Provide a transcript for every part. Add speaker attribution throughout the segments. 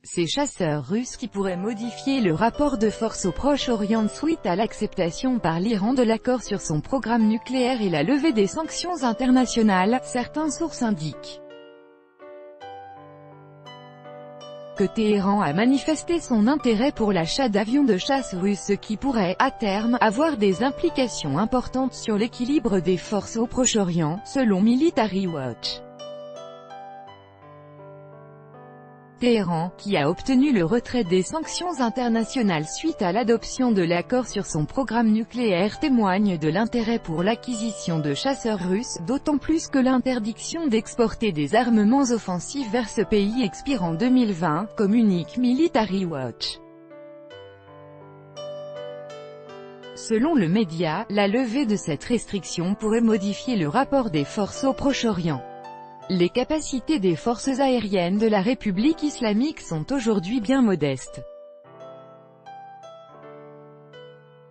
Speaker 1: Ces chasseurs russes qui pourraient modifier le rapport de force au Proche-Orient suite à l'acceptation par l'Iran de l'accord sur son programme nucléaire et la levée des sanctions internationales, certaines sources indiquent que Téhéran a manifesté son intérêt pour l'achat d'avions de chasse russes, ce qui pourrait, à terme, avoir des implications importantes sur l'équilibre des forces au Proche-Orient, selon Military Watch. Téhéran, qui a obtenu le retrait des sanctions internationales suite à l'adoption de l'accord sur son programme nucléaire, témoigne de l'intérêt pour l'acquisition de chasseurs russes, d'autant plus que l'interdiction d'exporter des armements offensifs vers ce pays expire en 2020, communique Military Watch. Selon le média, la levée de cette restriction pourrait modifier le rapport des forces au Proche-Orient. Les capacités des forces aériennes de la République islamique sont aujourd'hui bien modestes.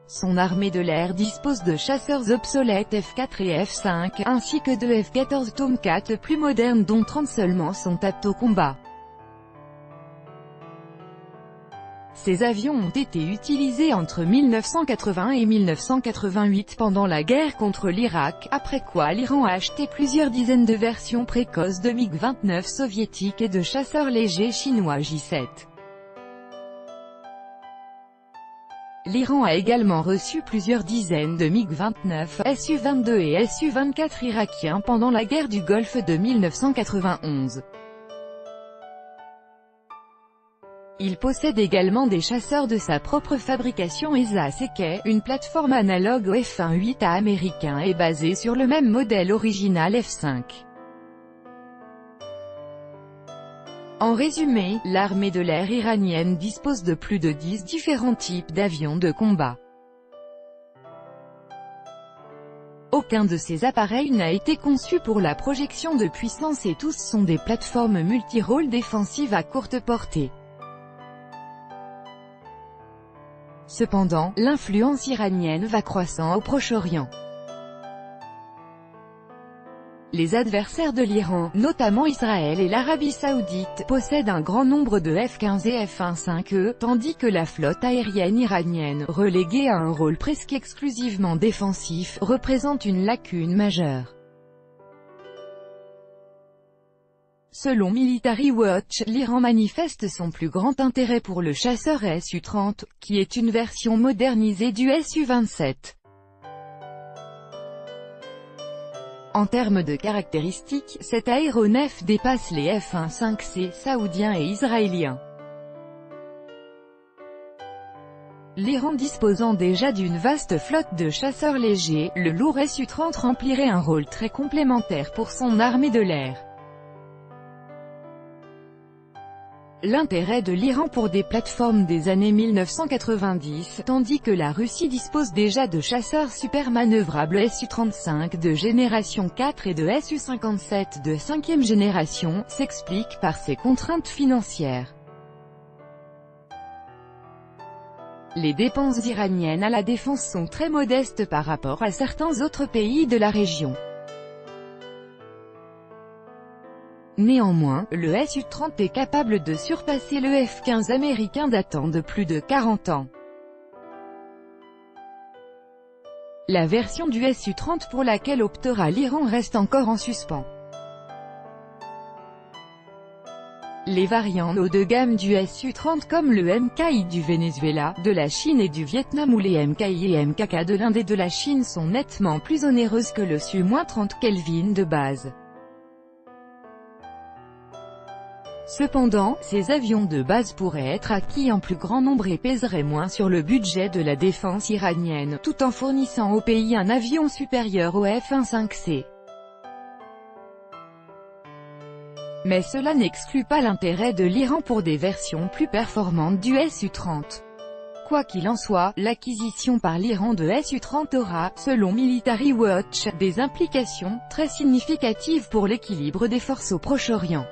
Speaker 1: Son armée de l'air dispose de chasseurs obsolètes F-4 et F-5, ainsi que de F-14 Tomcat plus modernes dont 30 seulement sont aptes au combat. Ces avions ont été utilisés entre 1980 et 1988 pendant la guerre contre l'Irak, après quoi l'Iran a acheté plusieurs dizaines de versions précoces de MiG-29 soviétiques et de chasseurs légers chinois J-7. L'Iran a également reçu plusieurs dizaines de MiG-29, Su-22 et Su-24 irakiens pendant la guerre du Golfe de 1991. Il possède également des chasseurs de sa propre fabrication ESA-Sekai, une plateforme analogue au F-1-8A américain et basée sur le même modèle original F-5. En résumé, l'armée de l'air iranienne dispose de plus de 10 différents types d'avions de combat. Aucun de ces appareils n'a été conçu pour la projection de puissance et tous sont des plateformes multirôles défensives à courte portée. Cependant, l'influence iranienne va croissant au Proche-Orient. Les adversaires de l'Iran, notamment Israël et l'Arabie Saoudite, possèdent un grand nombre de F-15 et F-1-5E, tandis que la flotte aérienne iranienne, reléguée à un rôle presque exclusivement défensif, représente une lacune majeure. Selon Military Watch, l'Iran manifeste son plus grand intérêt pour le chasseur Su-30, qui est une version modernisée du Su-27. En termes de caractéristiques, cet aéronef dépasse les F-1-5C saoudiens et israéliens. L'Iran disposant déjà d'une vaste flotte de chasseurs légers, le lourd Su-30 remplirait un rôle très complémentaire pour son armée de l'air. L'intérêt de l'Iran pour des plateformes des années 1990, tandis que la Russie dispose déjà de chasseurs super manœuvrables Su-35 de génération 4 et de Su-57 de 5e génération, s'explique par ses contraintes financières. Les dépenses iraniennes à la défense sont très modestes par rapport à certains autres pays de la région. Néanmoins, le Su-30 est capable de surpasser le F-15 américain datant de plus de 40 ans. La version du Su-30 pour laquelle optera l'Iran reste encore en suspens. Les variants haut de gamme du Su-30 comme le MKI du Venezuela, de la Chine et du Vietnam ou les MKI et MKK de l'Inde et de la Chine sont nettement plus onéreuses que le Su-30 Kelvin de base. Cependant, ces avions de base pourraient être acquis en plus grand nombre et pèseraient moins sur le budget de la défense iranienne, tout en fournissant au pays un avion supérieur au F-1-5C. Mais cela n'exclut pas l'intérêt de l'Iran pour des versions plus performantes du Su-30. Quoi qu'il en soit, l'acquisition par l'Iran de Su-30 aura, selon Military Watch, des implications très significatives pour l'équilibre des forces au Proche-Orient.